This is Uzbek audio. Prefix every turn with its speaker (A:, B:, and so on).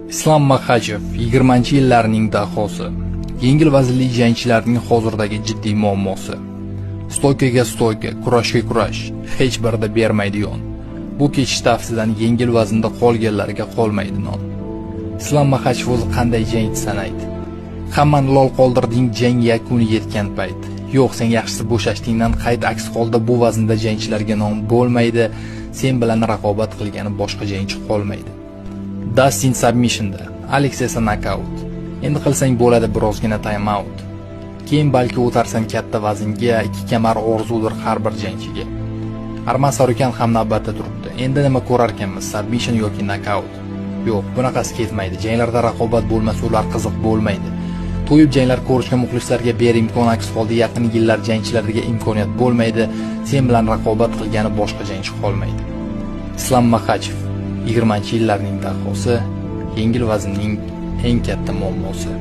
A: Islom Makhachev 20-yillarning dahosi. Yengil vaznli jangchilarning hozirdagi jiddiy muammosi. Stoykaga stoyka, kurashga kurash, hech birida bermaydi yon. Bu kechish tafsidan yengil vaznda qolganlarga qolmaydi non. Islom Makhachev o'zi qanday jangchi sanaydi? Hammani lol qoldirding jang yakuni yetgan payt. Yo'q, sen yaxshisi bo'shashdingdan qayt, aks holda bu vaznda jangchilarga nom bo'lmaydi. Sen bilan raqobat qilgani boshqa jangchi qolmaydi. Dustin submissionda, Alex esa knockout. Endi qilsang bo'ladi birozgina time out. Keyin balki o'tarsan katta vaznga, 2 kamar orzudir har bir jangchiga. Arman Sarukan ham navbatda turibdi. Endi nima ko'rarkanmiz, submission yoki knockout? Yo'q, bunaqasi ketmaydi. Janglarda raqobat bo'lmasa ular qiziq bo'lmaydi. To'yib janglar ko'rishga muxlislarga ber imkon, aks holda yaqin yillar jangchilarga imkoniyat bo'lmaydi. Sen bilan raqobat qilgani boshqa jangchi qolmaydi. Islom Makhachev 20-yillarning dahosi, yengil vaznning eng katta muammosi.